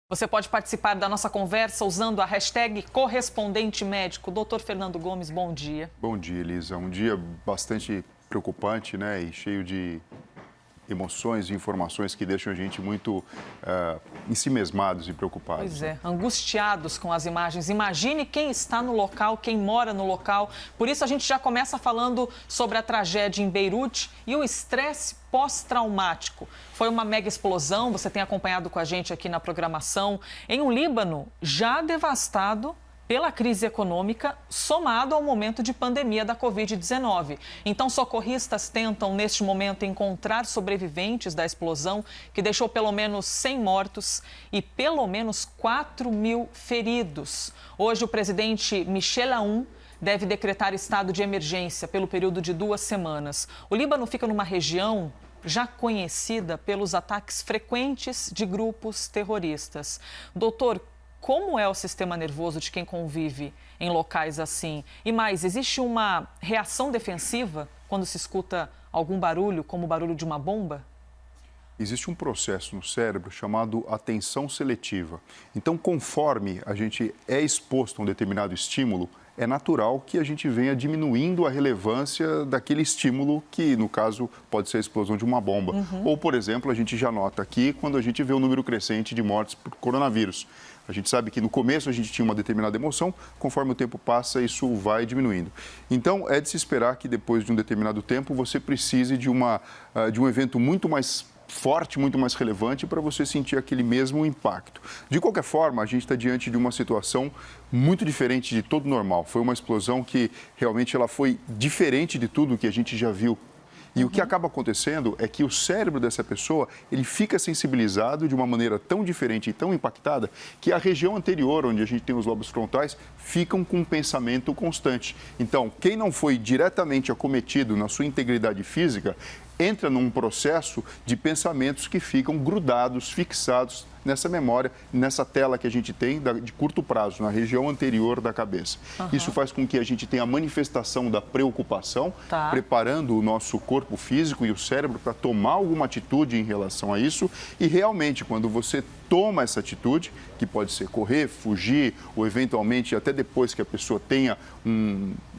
Você pode participar da nossa conversa usando a hashtag correspondente médico. Doutor Fernando Gomes, bom dia. Bom dia, Elisa. Um dia bastante preocupante, né? E cheio de emoções e informações que deixam a gente muito ensimesmados e preocupados. Pois é, angustiados com as imagens. Imagine quem está no local, quem mora no local. Por isso a gente já começa falando sobre a tragédia em Beirute e o estresse pós-traumático. Foi uma mega explosão, você tem acompanhado com a gente aqui na programação, em um Líbano já devastado pela crise econômica, somado ao momento de pandemia da Covid-19. Então, socorristas tentam, neste momento, encontrar sobreviventes da explosão, que deixou pelo menos 100 mortos e pelo menos 4.000 feridos. Hoje, o presidente Michel Aoun deve decretar estado de emergência pelo período de 2 semanas. O Líbano fica numa região já conhecida pelos ataques frequentes de grupos terroristas. Doutor, como é o sistema nervoso de quem convive em locais assim? E mais, existe uma reação defensiva quando se escuta algum barulho, como o barulho de uma bomba? Existe um processo no cérebro chamado atenção seletiva. Então, conforme a gente é exposto a um determinado estímulo, é natural que a gente venha diminuindo a relevância daquele estímulo que, no caso, pode ser a explosão de uma bomba. Ou, por exemplo, a gente já nota aqui quando a gente vê o número crescente de mortes por coronavírus. A gente sabe que no começo a gente tinha uma determinada emoção, conforme o tempo passa, isso vai diminuindo. Então, é de se esperar que depois de um determinado tempo você precise de um evento muito mais forte, muito mais relevante para você sentir aquele mesmo impacto. De qualquer forma, a gente está diante de uma situação muito diferente de todo normal. Foi uma explosão que realmente ela foi diferente de tudo que a gente já viu. E o que acaba acontecendo é que o cérebro dessa pessoa, ele fica sensibilizado de uma maneira tão diferente e tão impactada que a região anterior, onde a gente tem os lobos frontais, ficam com um pensamento constante. Então, quem não foi diretamente acometido na sua integridade física, entra num processo de pensamentos que ficam grudados, fixados nessa memória, nessa tela que a gente tem de curto prazo, na região anterior da cabeça. Isso faz com que a gente tenha a manifestação da preocupação, preparando o nosso corpo físico e o cérebro para tomar alguma atitude em relação a isso. E realmente, quando você toma essa atitude, que pode ser correr, fugir, ou eventualmente até depois que a pessoa tenha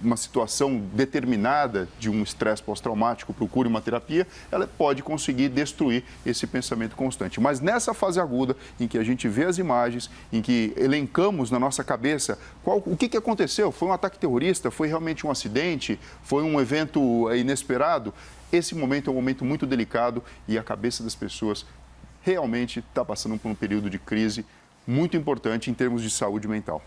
uma situação determinada de um estresse pós-traumático, procure uma terapia, ela pode conseguir destruir esse pensamento constante. Mas nessa fase aguda, em que a gente vê as imagens, em que elencamos na nossa cabeça o que aconteceu, foi um ataque terrorista, foi realmente um acidente, foi um evento inesperado, esse momento é um momento muito delicado e a cabeça das pessoas realmente está passando por um período de crise muito importante em termos de saúde mental.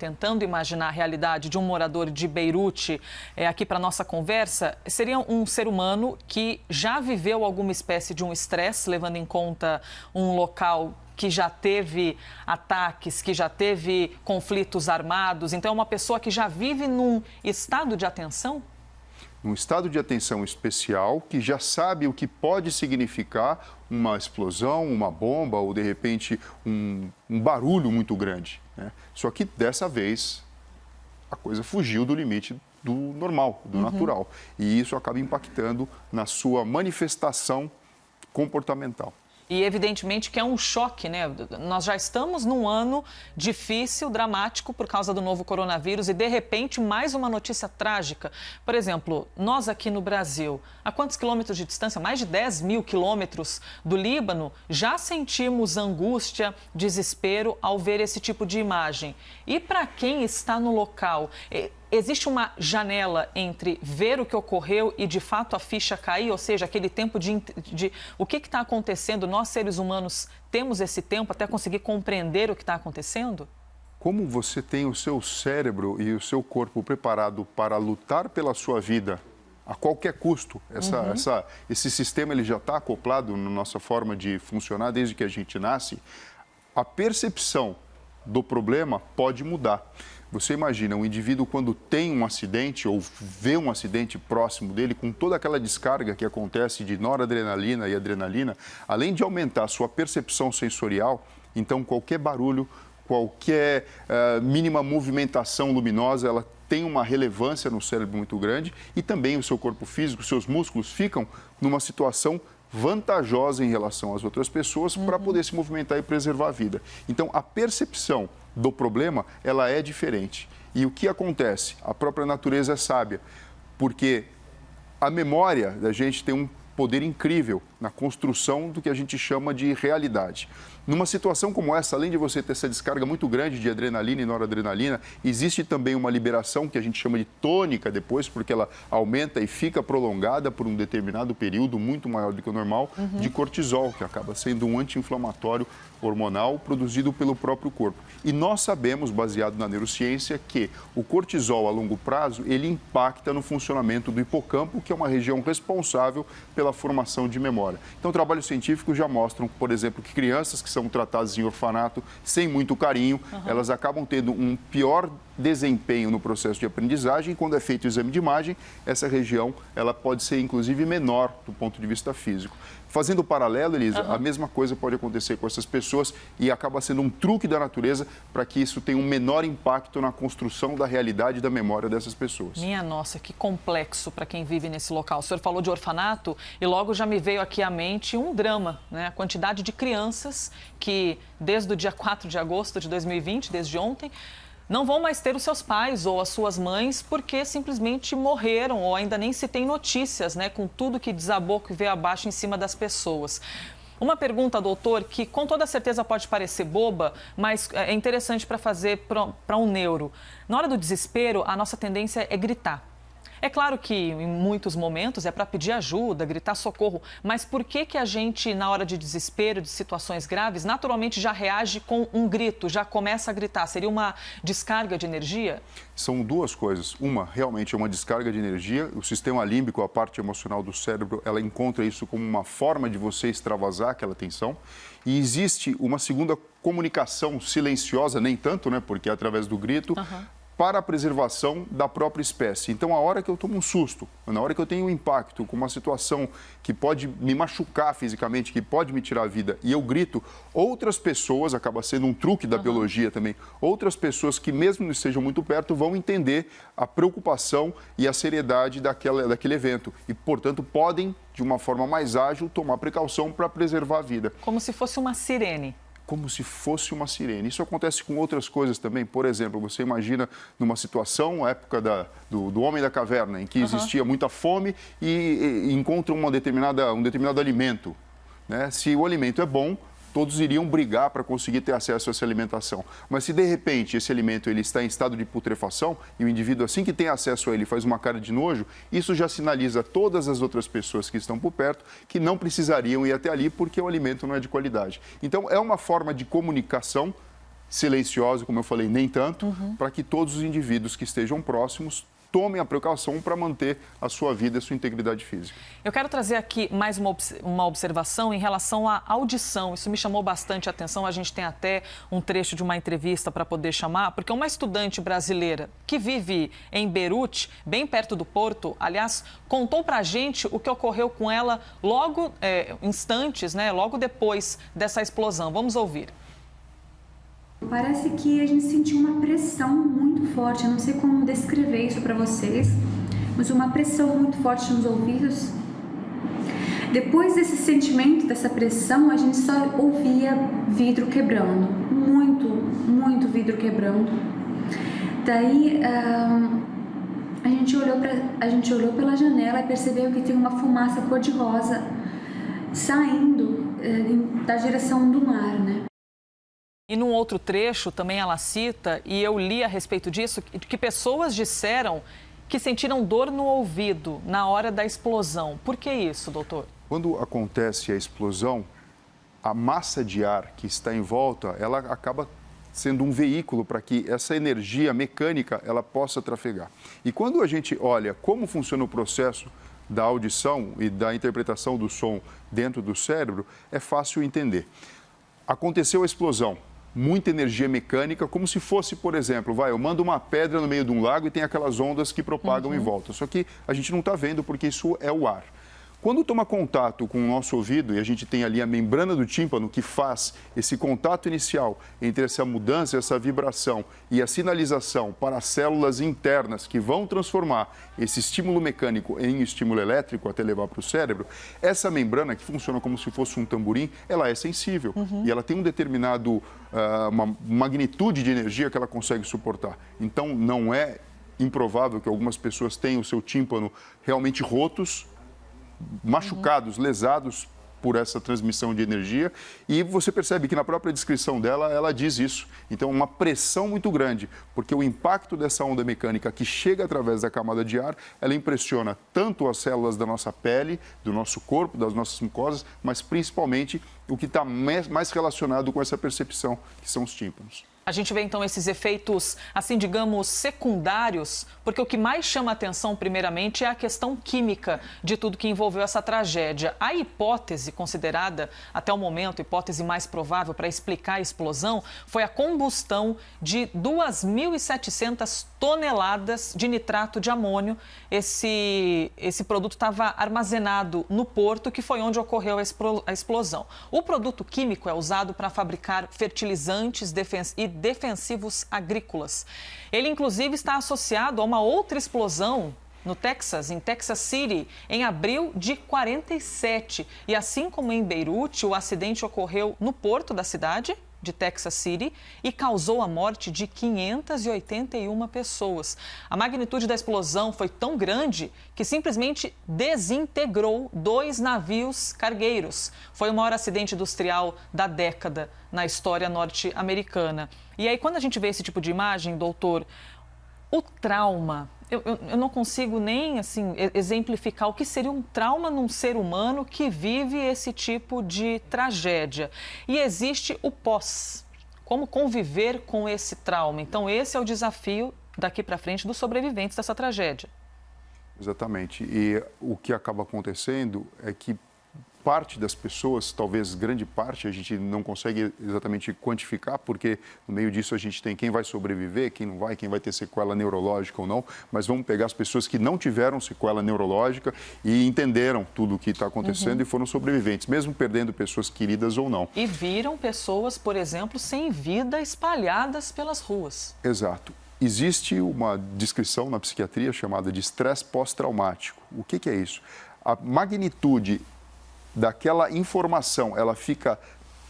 Tentando imaginar a realidade de um morador de Beirute aqui para a nossa conversa, seria um ser humano que já viveu alguma espécie de um estresse, levando em conta um local que já teve ataques, que já teve conflitos armados. Então, é uma pessoa que já vive num estado de atenção? Um estado de atenção especial, que já sabe o que pode significar uma explosão, uma bomba ou, de repente, um barulho muito grande, né? Só que, dessa vez, a coisa fugiu do limite do normal, do natural. E isso acaba impactando na sua manifestação comportamental. E, evidentemente, que é um choque, né? Nós já estamos num ano difícil, dramático, por causa do novo coronavírus e, de repente, mais uma notícia trágica. Por exemplo, nós aqui no Brasil, a quantos quilômetros de distância? Mais de 10.000 quilômetros do Líbano, já sentimos angústia, desespero ao ver esse tipo de imagem. E para quem está no local, existe uma janela entre ver o que ocorreu e, de fato, a ficha cair? Ou seja, aquele tempo de o que está acontecendo? Nós, seres humanos, temos esse tempo até conseguir compreender o que está acontecendo? Como você tem o seu cérebro e o seu corpo preparado para lutar pela sua vida a qualquer custo, esse sistema ele já está acoplado na nossa forma de funcionar desde que a gente nasce, a percepção do problema pode mudar. Você imagina um indivíduo quando tem um acidente ou vê um acidente próximo dele, com toda aquela descarga que acontece de noradrenalina e adrenalina, além de aumentar a sua percepção sensorial, então qualquer barulho, qualquer mínima movimentação luminosa, ela tem uma relevância no cérebro muito grande e também o seu corpo físico, seus músculos ficam numa situação vantajosa em relação às outras pessoas para poder se movimentar e preservar a vida. Então, a percepção do problema, ela é diferente. E o que acontece? A própria natureza é sábia, porque a memória da gente tem um poder incrível na construção do que a gente chama de realidade. Numa situação como essa, além de você ter essa descarga muito grande de adrenalina e noradrenalina, existe também uma liberação que a gente chama de tônica depois, porque ela aumenta e fica prolongada por um determinado período, muito maior do que o normal, de cortisol, que acaba sendo um anti-inflamatório hormonal produzido pelo próprio corpo. E nós sabemos, baseado na neurociência, que o cortisol a longo prazo, ele impacta no funcionamento do hipocampo, que é uma região responsável pela formação de memória. Então, trabalhos científicos já mostram, por exemplo, que crianças que são tratadas em orfanato sem muito carinho, elas acabam tendo um pior desempenho no processo de aprendizagem. E quando é feito o exame de imagem, essa região ela pode ser, inclusive, menor do ponto de vista físico. Fazendo o paralelo, Elisa, a mesma coisa pode acontecer com essas pessoas e acaba sendo um truque da natureza para que isso tenha um menor impacto na construção da realidade e da memória dessas pessoas. Minha nossa, que complexo para quem vive nesse local. O senhor falou de orfanato e logo já me veio aqui à mente um drama, né? A quantidade de crianças que, desde o dia 4 de agosto de 2020, desde ontem, não vão mais ter os seus pais ou as suas mães porque simplesmente morreram ou ainda nem se tem notícias, né, com tudo que desabou, que veio abaixo em cima das pessoas. Uma pergunta, doutor, que com toda certeza pode parecer boba, mas é interessante para fazer para um neuro. Na hora do desespero, a nossa tendência é gritar. É claro que em muitos momentos é para pedir ajuda, gritar socorro, mas por que a gente, na hora de desespero, de situações graves, naturalmente já reage com um grito, já começa a gritar? Seria uma descarga de energia? São duas coisas. Uma, realmente é uma descarga de energia. O sistema límbico, a parte emocional do cérebro, ela encontra isso como uma forma de você extravasar aquela tensão. E existe uma segunda comunicação silenciosa, nem tanto, né, porque é através do grito, para a preservação da própria espécie. Então, a hora que eu tomo um susto, na hora que eu tenho um impacto com uma situação que pode me machucar fisicamente, que pode me tirar a vida, e eu grito, outras pessoas, acaba sendo um truque da biologia também, outras pessoas que mesmo não estejam muito perto vão entender a preocupação e a seriedade daquele evento e, portanto, podem, de uma forma mais ágil, tomar precaução para preservar a vida. Como se fosse uma sirene. Como se fosse uma sirene. Isso acontece com outras coisas também. Por exemplo, você imagina numa situação, época do Homem da Caverna, em que existia muita fome e encontra um determinado alimento, né? Se o alimento é bom, todos iriam brigar para conseguir ter acesso a essa alimentação. Mas se, de repente, esse alimento ele está em estado de putrefação e o indivíduo, assim que tem acesso a ele, faz uma cara de nojo, isso já sinaliza a todas as outras pessoas que estão por perto que não precisariam ir até ali porque o alimento não é de qualidade. Então, é uma forma de comunicação silenciosa, como eu falei, nem tanto, para que todos os indivíduos que estejam próximos tomem a precaução para manter a sua vida e a sua integridade física. Eu quero trazer aqui mais uma observação em relação à audição. Isso me chamou bastante a atenção. A gente tem até um trecho de uma entrevista para poder chamar, porque uma estudante brasileira que vive em Beirute, bem perto do Porto, aliás, contou para a gente o que ocorreu com ela logo, instantes, né, logo depois dessa explosão. Vamos ouvir. Parece que a gente sentiu uma pressão muito forte, eu não sei como descrever isso para vocês, mas uma pressão muito forte nos ouvidos. Depois desse sentimento, dessa pressão, a gente só ouvia vidro quebrando, muito vidro quebrando. Daí a gente olhou pela janela e percebeu que tem uma fumaça cor-de-rosa saindo da direção do mar, né? E num outro trecho também ela cita, e eu li a respeito disso, que pessoas disseram que sentiram dor no ouvido na hora da explosão. Por que isso, doutor? Quando acontece a explosão, a massa de ar que está em volta, ela acaba sendo um veículo para que essa energia mecânica ela possa trafegar. E quando a gente olha como funciona o processo da audição e da interpretação do som dentro do cérebro, é fácil entender. Aconteceu a explosão. Muita energia mecânica, como se fosse, por exemplo, eu mando uma pedra no meio de um lago e tem aquelas ondas que propagam em volta. Só que a gente não está vendo porque isso é o ar. Quando toma contato com o nosso ouvido, e a gente tem ali a membrana do tímpano que faz esse contato inicial entre essa mudança, essa vibração e a sinalização para as células internas que vão transformar esse estímulo mecânico em estímulo elétrico até levar para o cérebro, essa membrana, que funciona como se fosse um tamborim, ela é sensível e ela tem um determinado, uma magnitude de energia que ela consegue suportar. Então, não é improvável que algumas pessoas tenham o seu tímpano realmente rotos, machucados, lesados por essa transmissão de energia, e você percebe que na própria descrição dela, ela diz isso. Então, uma pressão muito grande, porque o impacto dessa onda mecânica que chega através da camada de ar, ela impressiona tanto as células da nossa pele, do nosso corpo, das nossas mucosas, mas principalmente o que está mais relacionado com essa percepção, que são os tímpanos. A gente vê então esses efeitos, assim, digamos, secundários, porque o que mais chama a atenção, primeiramente, é a questão química de tudo que envolveu essa tragédia. A hipótese considerada, até o momento, hipótese mais provável para explicar a explosão, foi a combustão de 2.700 toneladas de nitrato de amônio. Esse produto estava armazenado no porto, que foi onde ocorreu a explosão. O produto químico é usado para fabricar fertilizantes e defensivos agrícolas. Ele, inclusive, está associado a uma outra explosão no Texas, em Texas City, em abril de 47. E assim como em Beirute, o acidente ocorreu no porto da cidade de Texas City e causou a morte de 581 pessoas. A magnitude da explosão foi tão grande que simplesmente desintegrou 2 navios cargueiros. Foi o maior acidente industrial da década na história norte-americana. E aí, quando a gente vê esse tipo de imagem, doutor, o trauma, eu não consigo nem assim exemplificar o que seria um trauma num ser humano que vive esse tipo de tragédia. E existe o pós, como conviver com esse trauma. Então, esse é o desafio daqui para frente dos sobreviventes dessa tragédia. Exatamente. E o que acaba acontecendo é que parte das pessoas, talvez grande parte, a gente não consegue exatamente quantificar, porque no meio disso a gente tem quem vai sobreviver, quem não vai, quem vai ter sequela neurológica ou não, mas vamos pegar as pessoas que não tiveram sequela neurológica e entenderam tudo o que está acontecendo e foram sobreviventes, mesmo perdendo pessoas queridas ou não. E viram pessoas, por exemplo, sem vida espalhadas pelas ruas. Exato. Existe uma descrição na psiquiatria chamada de estresse pós-traumático. O que é isso? A magnitude daquela informação, ela fica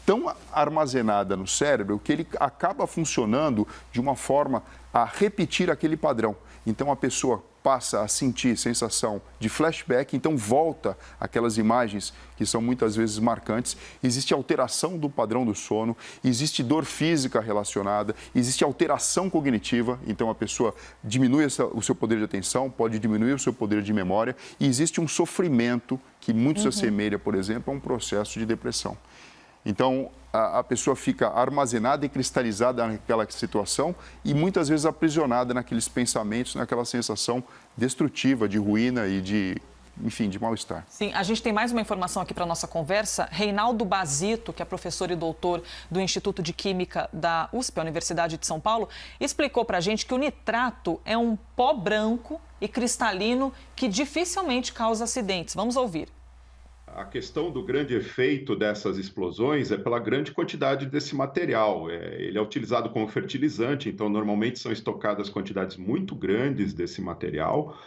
tão armazenada no cérebro que ele acaba funcionando de uma forma a repetir aquele padrão. Então, a pessoa passa a sentir sensação de flashback, então volta aquelas imagens que são muitas vezes marcantes. Existe alteração do padrão do sono, existe dor física relacionada, existe alteração cognitiva, então a pessoa diminui o seu poder de atenção, pode diminuir o seu poder de memória, e existe um sofrimento que muito se assemelha, por exemplo, a um processo de depressão. Então, a pessoa fica armazenada e cristalizada naquela situação e muitas vezes aprisionada naqueles pensamentos, naquela sensação destrutiva de ruína e de mal-estar. Sim, a gente tem mais uma informação aqui para a nossa conversa. Reinaldo Basito, que é professor e doutor do Instituto de Química da USP, a Universidade de São Paulo, explicou para a gente que o nitrato é um pó branco e cristalino que dificilmente causa acidentes. Vamos ouvir. A questão do grande efeito dessas explosões é pela grande quantidade desse material. Ele é utilizado como fertilizante, então normalmente são estocadas quantidades muito grandes desse material.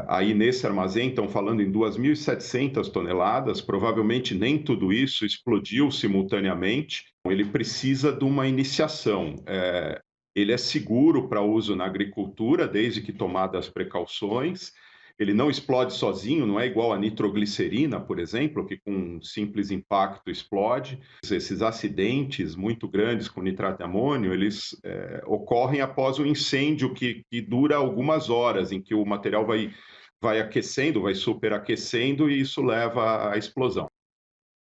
Aí nesse armazém estão falando em 2.700 toneladas, provavelmente nem tudo isso explodiu simultaneamente. Ele precisa de uma iniciação. Ele é seguro para uso na agricultura, desde que tomadas as precauções. Ele não explode sozinho, não é igual a nitroglicerina, por exemplo, que com um simples impacto explode. Esses acidentes muito grandes com nitrato de amônio, eles ocorrem após um incêndio que dura algumas horas, em que o material vai aquecendo, vai superaquecendo, e isso leva à explosão.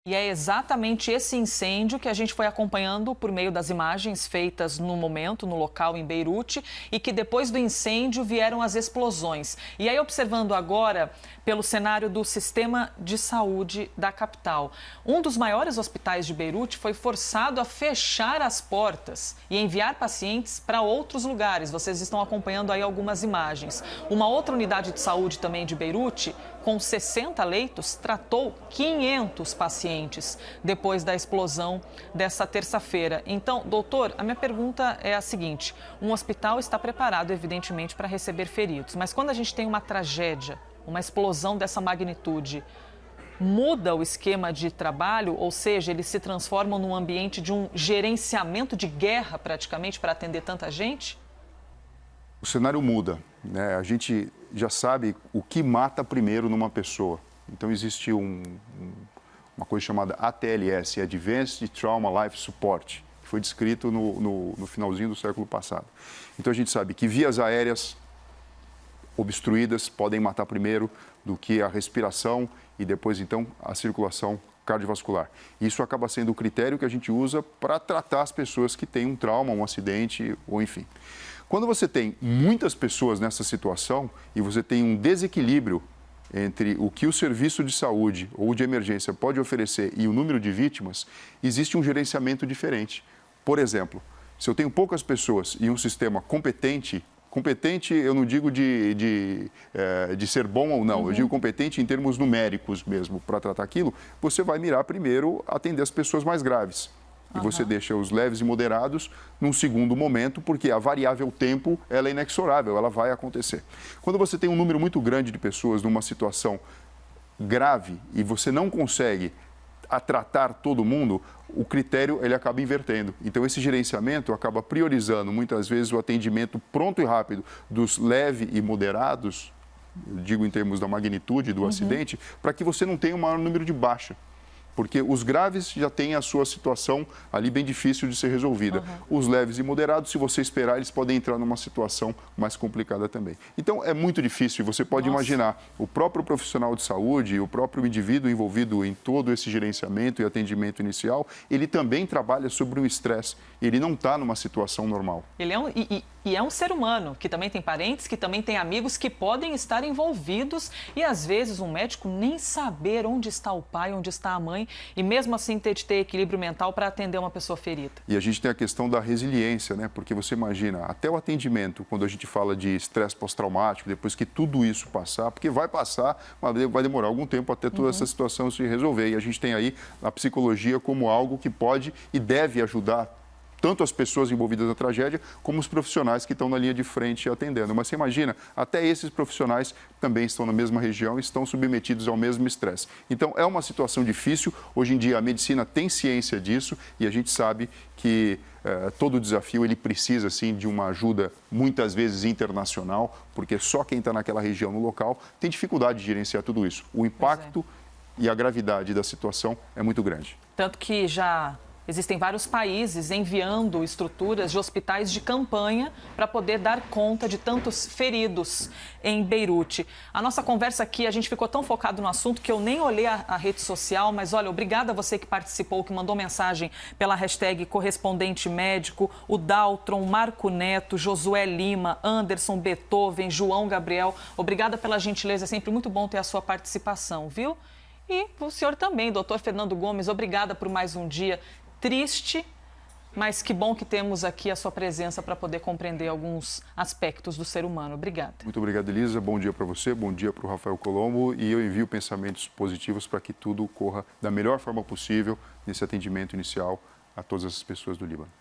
E é exatamente esse incêndio que a gente foi acompanhando por meio das imagens feitas no momento, no local em Beirute, e que depois do incêndio vieram as explosões. E aí, observando agora pelo cenário do sistema de saúde da capital. Um dos maiores hospitais de Beirute foi forçado a fechar as portas e enviar pacientes para outros lugares. Vocês estão acompanhando aí algumas imagens. Uma outra unidade de saúde também de Beirute, com 60 leitos, tratou 500 pacientes depois da explosão dessa terça-feira. Então, doutor, a minha pergunta é a seguinte: um hospital está preparado, evidentemente, para receber feridos, mas quando a gente tem uma tragédia, uma explosão dessa magnitude, muda o esquema de trabalho, ou seja, eles se transformam num ambiente de um gerenciamento de guerra, praticamente, para atender tanta gente? O cenário muda, né? A gente já sabe o que mata primeiro numa pessoa. Então, existe uma coisa chamada ATLS, Advanced Trauma Life Support, que foi descrito no finalzinho do século passado. Então, a gente sabe que vias aéreas obstruídas podem matar primeiro do que a respiração e depois, então, a circulação cardiovascular. Isso acaba sendo o critério que a gente usa para tratar as pessoas que têm um trauma, um acidente ou enfim. Quando você tem muitas pessoas nessa situação e você tem um desequilíbrio entre o que o serviço de saúde ou de emergência pode oferecer e o número de vítimas, existe um gerenciamento diferente. Por exemplo, se eu tenho poucas pessoas e um sistema competente, eu não digo de ser bom ou não, eu digo competente em termos numéricos mesmo, para tratar aquilo, você vai mirar primeiro atender as pessoas mais graves. E você deixa os leves e moderados num segundo momento, porque a variável tempo ela é inexorável, ela vai acontecer. Quando você tem um número muito grande de pessoas numa situação grave e você não consegue tratar todo mundo, o critério ele acaba invertendo. Então, esse gerenciamento acaba priorizando muitas vezes o atendimento pronto e rápido dos leves e moderados, eu digo em termos da magnitude do acidente, para que você não tenha um maior número de baixa. Porque os graves já têm a sua situação ali bem difícil de ser resolvida. Os leves e moderados, se você esperar, eles podem entrar numa situação mais complicada também. Então, é muito difícil. Você pode imaginar o próprio profissional de saúde, o próprio indivíduo envolvido em todo esse gerenciamento e atendimento inicial, ele também trabalha sobre um estresse. Ele não está numa situação normal. Ele é um ser humano, que também tem parentes, que também tem amigos que podem estar envolvidos e, às vezes, um médico nem saber onde está o pai, onde está a mãe, e mesmo assim ter de ter equilíbrio mental para atender uma pessoa ferida. E a gente tem a questão da resiliência, né? Porque você imagina, até o atendimento, quando a gente fala de estresse pós-traumático, depois que tudo isso passar, porque vai passar, mas vai demorar algum tempo até toda essa situação se resolver. E a gente tem aí a psicologia como algo que pode e deve ajudar tanto as pessoas envolvidas na tragédia, como os profissionais que estão na linha de frente atendendo. Mas você imagina, até esses profissionais também estão na mesma região e estão submetidos ao mesmo estresse. Então, é uma situação difícil. Hoje em dia, a medicina tem ciência disso e a gente sabe que todo desafio ele precisa, sim, de uma ajuda, muitas vezes internacional, porque só quem está naquela região, no local, tem dificuldade de gerenciar tudo isso. O impacto e a gravidade da situação é muito grande. Tanto que já existem vários países enviando estruturas de hospitais de campanha para poder dar conta de tantos feridos em Beirute. A nossa conversa aqui, a gente ficou tão focado no assunto que eu nem olhei a rede social, mas olha, obrigada a você que participou, que mandou mensagem pela hashtag correspondente médico, o Daltron, Marco Neto, Josué Lima, Anderson, Beethoven, João Gabriel. Obrigada pela gentileza, é sempre muito bom ter a sua participação, viu? E o senhor também, doutor Fernando Gomes, obrigada por mais um dia triste, mas que bom que temos aqui a sua presença para poder compreender alguns aspectos do ser humano. Obrigada. Muito obrigado, Elisa. Bom dia para você, bom dia para o Rafael Colombo. E eu envio pensamentos positivos para que tudo corra da melhor forma possível nesse atendimento inicial a todas as pessoas do Líbano.